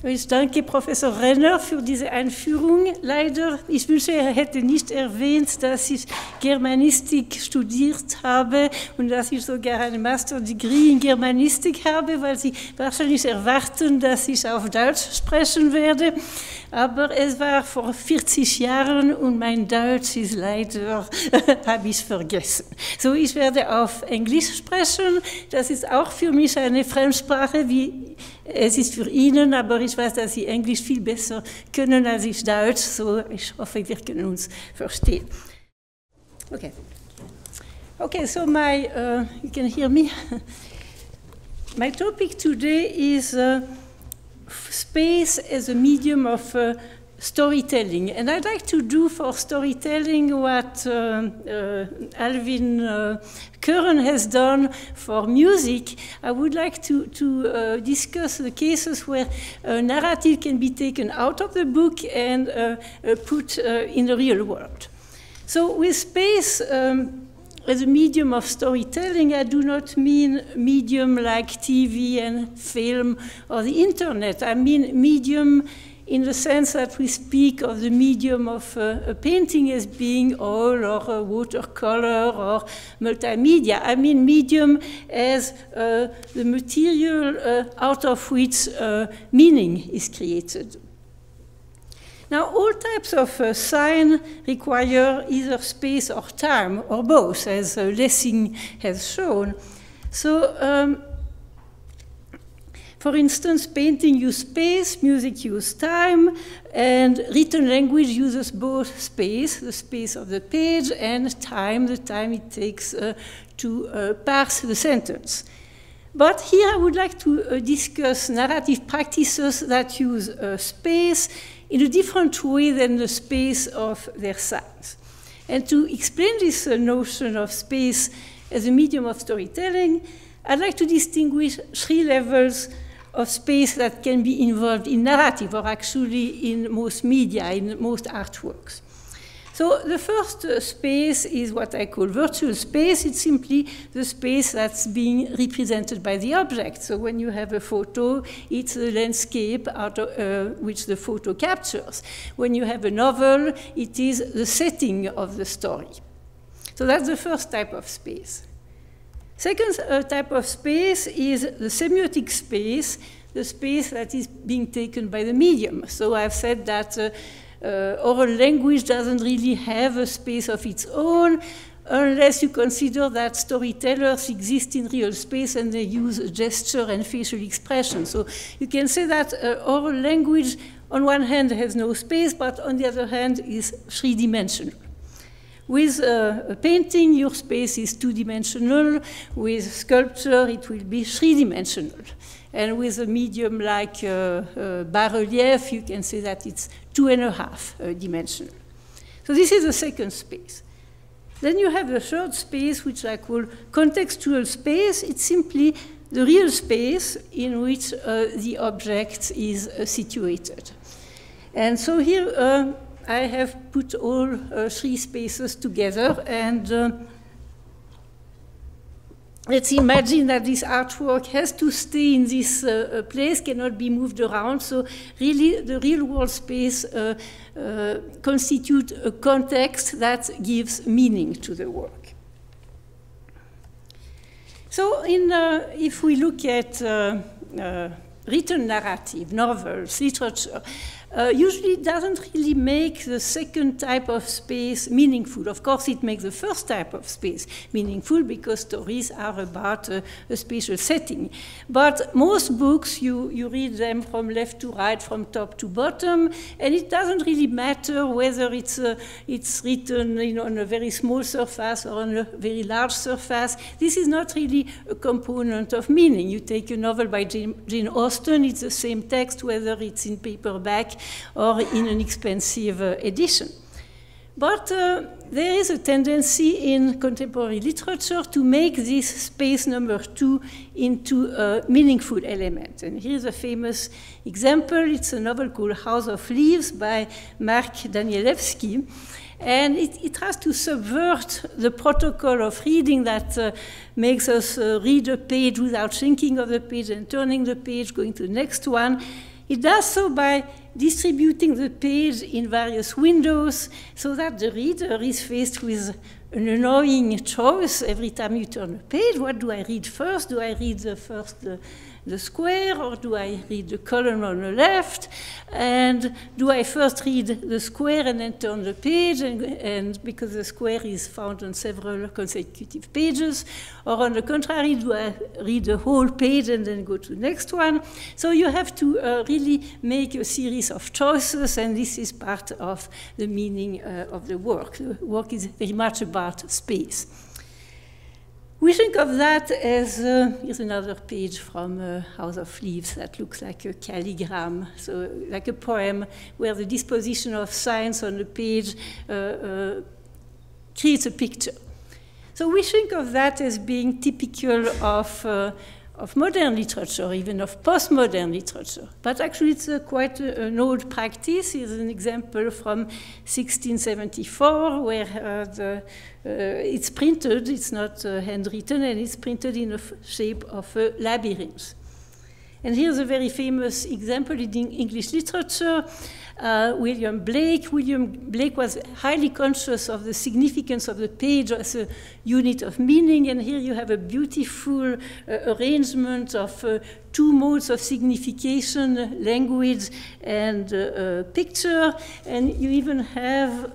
Ich danke Professor Renner für diese Einführung. Leider, ich wünsche, er hätte nicht erwähnt, dass ich Germanistik studiert habe und dass ich sogar eine Master Degree in Germanistik habe, weil Sie wahrscheinlich erwarten, dass ich auf Deutsch sprechen werde. Aber es war vor 40 Jahren und mein Deutsch ist leider, habe ich vergessen. So, ich werde auf Englisch sprechen. Das ist auch für mich eine Fremdsprache, wie es ist für Ihnen, aber ich weiß, dass Sie Englisch viel besser können als ich Deutsch, so ich hoffe, wir können uns verstehen. Okay. Okay, so you can hear me. My topic today is space as a medium of storytelling. And I'd like to do for storytelling what Alvin Curran has done for music. I would like to discuss the cases where a narrative can be taken out of the book and put in the real world. So with space as a medium of storytelling, I do not mean medium like TV and film or the internet. I mean medium in the sense that we speak of the medium of a painting as being oil or a watercolor or multimedia. I mean medium as the material out of which meaning is created. Now, all types of sign require either space or time, or both, as Lessing has shown. So, for instance, painting uses space, music uses time, and written language uses both space, the space of the page, and time, the time it takes to parse the sentence. But here I would like to discuss narrative practices that use space in a different way than the space of their signs. And to explain this notion of space as a medium of storytelling, I'd like to distinguish 3 levels of space that can be involved in narrative, or actually in most media, in most artworks. So the first space is what I call virtual space. It's simply the space that's being represented by the object. So when you have a photo, it's the landscape out of, which the photo captures. When you have a novel, it is the setting of the story. So that's the first type of space. Second type of space is the semiotic space, the space that is being taken by the medium. So I've said that oral language doesn't really have a space of its own unless you consider that storytellers exist in real space and they use gesture and facial expression. So you can say that oral language on one hand has no space, but on the other hand is 3-dimensional. With a painting, your space is 2-dimensional. With sculpture, it will be 3-dimensional. And with a medium like bas-relief, you can say that it's 2.5-dimensional. So this is the second space. Then you have the third space, which I call contextual space. It's simply the real space in which the object is situated. And so here I have put all 3 spaces together, and let's imagine that this artwork has to stay in this place, cannot be moved around. So really, the real-world space constitutes a context that gives meaning to the work. So if we look at written narrative, novels, literature, usually doesn't really make the second type of space meaningful. Of course, it makes the first type of space meaningful because stories are about a spatial setting. But most books, you read them from left to right, from top to bottom, and it doesn't really matter whether it's written on a very small surface or on a very large surface. This is not really a component of meaning. You take a novel by Jane Austen, it's the same text whether it's in paperback or in an expensive edition. But there is a tendency in contemporary literature to make this space number 2 into a meaningful element. And here's a famous example. It's a novel called House of Leaves by Mark Danielewski. And it tries to subvert the protocol of reading that makes us read a page without thinking of the page and turning the page, going to the next one. It does so by distributing the page in various windows so that the reader is faced with an annoying choice every time you turn a page. What do I read first? Do I read the square, or do I read the column on the left? And do I first read the square and then turn the page, and because the square is found on several consecutive pages? Or on the contrary, do I read the whole page and then go to the next one? So you have to really make a series of choices, and this is part of the meaning of the work. The work is very much about space. We think of that as, here's another page from House of Leaves that looks like a calligram, so like a poem where the disposition of signs on the page creates a picture. So we think of that as being typical of modern literature, even of postmodern literature. But actually it's quite an old practice. Here's an example from 1674 where it's printed, it's not handwritten, and it's printed in the shape of a labyrinth. And here's a very famous example in English literature, William Blake. William Blake was highly conscious of the significance of the page as a unit of meaning, and here you have a beautiful arrangement of two modes of signification, language and picture, and you even have,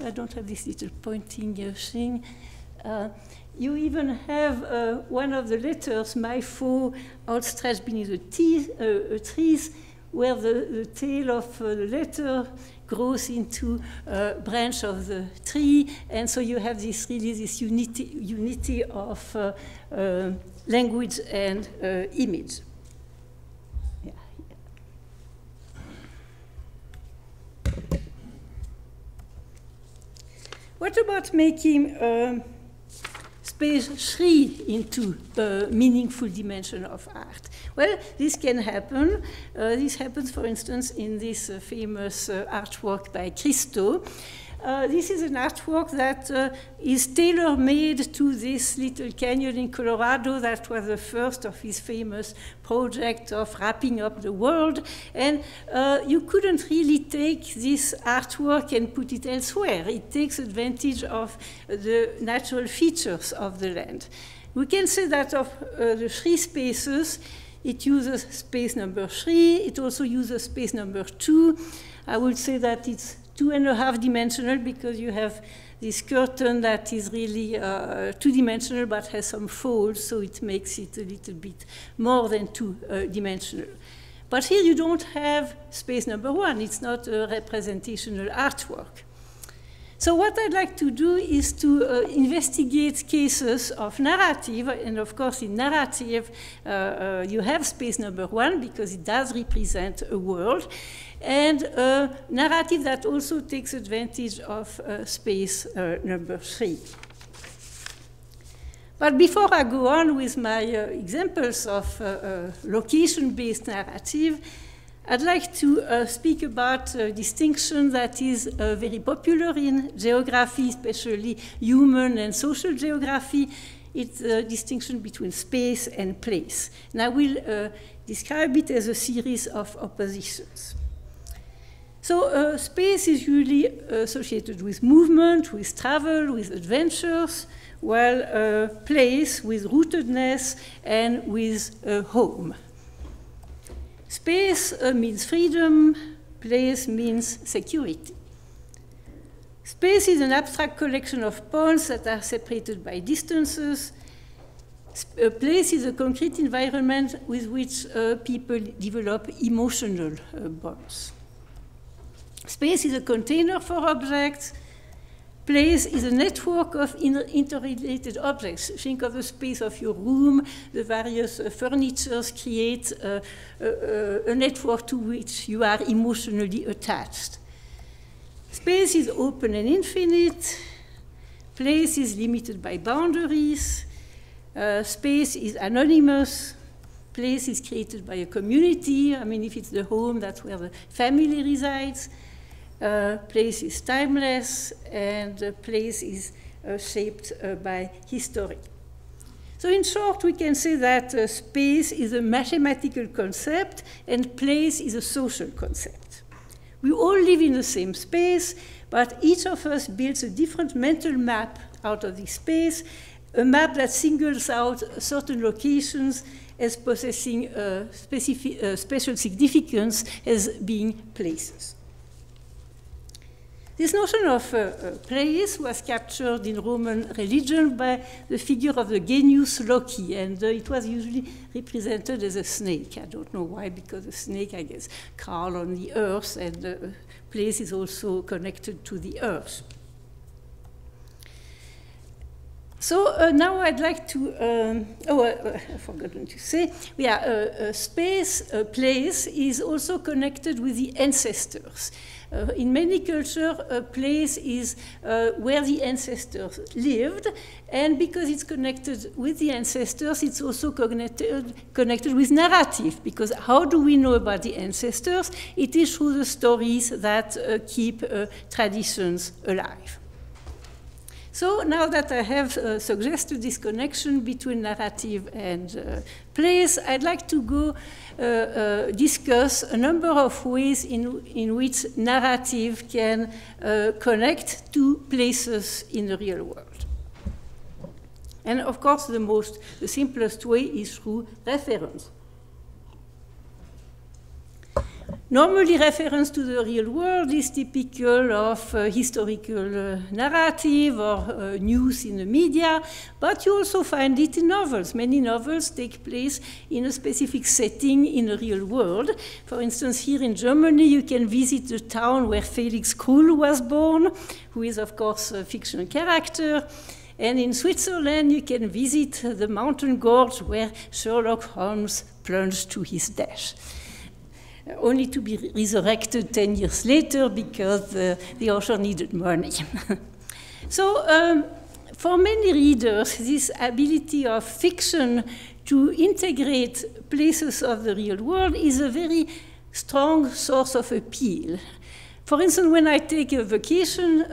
I don't have this little pointing thing, you even have one of the letters, my foe, outstretched beneath the trees, where the tail of the letter grows into a branch of the tree, and so you have this really this unity of language and image. Yeah. What about making space shrink into a meaningful dimension of art? Well, this can happen. This happens, for instance, in this famous artwork by Christo. This is an artwork that is tailor-made to this little canyon in Colorado. That was the first of his famous project of wrapping up the world. And you couldn't really take this artwork and put it elsewhere. It takes advantage of the natural features of the land. We can say that of the three spaces, it uses space number 3. It also uses space number 2. I would say that it's 2.5 dimensional because you have this curtain that is really 2-dimensional but has some folds, so it makes it a little bit more than 2-dimensional. But here you don't have space number 1. It's not a representational artwork. So what I'd like to do is to investigate cases of narrative, and of course in narrative you have space number 1 because it does represent a world, and a narrative that also takes advantage of space number 3. But before I go on with my examples of location-based narrative, I'd like to speak about a distinction that is very popular in geography, especially human and social geography. It's a distinction between space and place. And I will describe it as a series of oppositions. So space is usually associated with movement, with travel, with adventures, while place with rootedness and with home. Space means freedom, place means security. Space is an abstract collection of points that are separated by distances. A place is a concrete environment with which people develop emotional bonds. Space is a container for objects. Place is a network of interrelated objects. Think of the space of your room. The various furnitures create a network to which you are emotionally attached. Space is open and infinite. Place is limited by boundaries. Space is anonymous. Place is created by a community. I mean, if it's the home, that's where the family resides. Place is timeless, and place is shaped by history. So in short, we can say that space is a mathematical concept and place is a social concept. We all live in the same space, but each of us builds a different mental map out of this space, a map that singles out certain locations as possessing special significance as being places. This notion of place was captured in Roman religion by the figure of the genius loci, and it was usually represented as a snake. I don't know why, because the snake, I guess, crawls on the earth, and the place is also connected to the earth. So now I'd like to, I forgot to say, space, place is also connected with the ancestors. In many cultures, a place is where the ancestors lived, and because it's connected with the ancestors, it's also connected with narrative, because how do we know about the ancestors? It is through the stories that keep traditions alive. So now that I have suggested this connection between narrative and place, I'd like to go discuss a number of ways in which narrative can connect to places in the real world. And of course, the simplest way is through reference. Normally, reference to the real world is typical of historical narrative or news in the media, but you also find it in novels. Many novels take place in a specific setting in the real world. For instance, here in Germany, you can visit the town where Felix Krull was born, who is, of course, a fictional character. And in Switzerland, you can visit the mountain gorge where Sherlock Holmes plunged to his death, only to be resurrected 10 years later because the author needed money. So for many readers, this ability of fiction to integrate places of the real world is a very strong source of appeal. For instance, when I take a vacation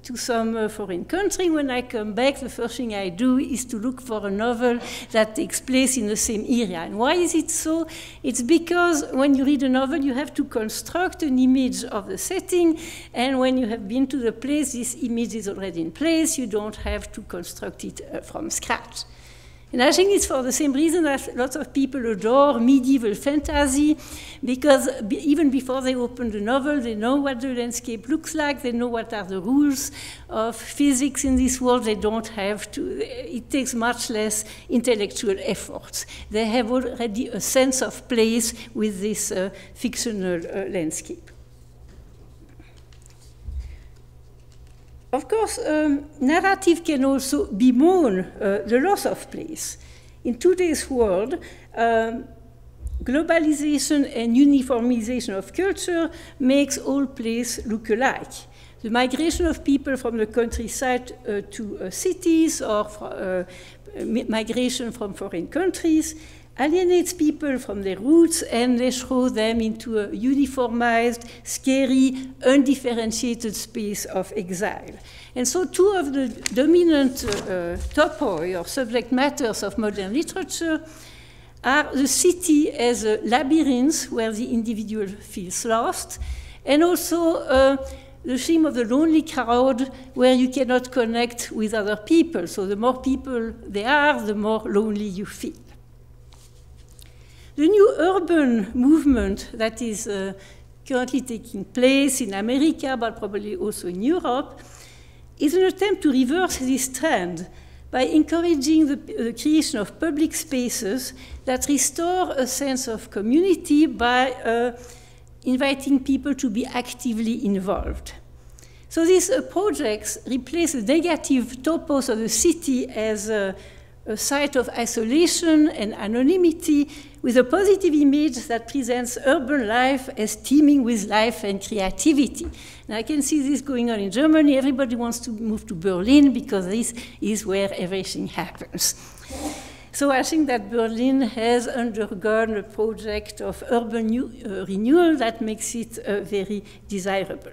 to some foreign country, when I come back, the first thing I do is to look for a novel that takes place in the same area. And why is it so? It's because when you read a novel, you have to construct an image of the setting, and when you have been to the place, this image is already in place. You don't have to construct it from scratch. And I think it's for the same reason that lots of people adore medieval fantasy, because even before they open the novel, they know what the landscape looks like, they know what are the rules of physics in this world. They don't have to, it takes much less intellectual efforts. They have already a sense of place with this fictional landscape. Of course, narrative can also bemoan the loss of place. In today's world, globalization and uniformization of culture makes all places look alike. The migration of people from the countryside to cities, or migration from foreign countries, alienates people from their roots, and they throw them into a uniformized, scary, undifferentiated space of exile. And so two of the dominant topoi, or subject matters of modern literature, are the city as a labyrinth where the individual feels lost, and also the theme of the lonely crowd where you cannot connect with other people. So the more people there are, the more lonely you feel. The new urban movement that is currently taking place in America, but probably also in Europe, is an attempt to reverse this trend by encouraging the creation of public spaces that restore a sense of community by inviting people to be actively involved. So these projects replace the negative topos of the city as a site of isolation and anonymity with a positive image that presents urban life as teeming with life and creativity. Now I can see this going on in Germany. Everybody wants to move to Berlin because this is where everything happens. So I think that Berlin has undergone a project of urban renewal that makes it very desirable.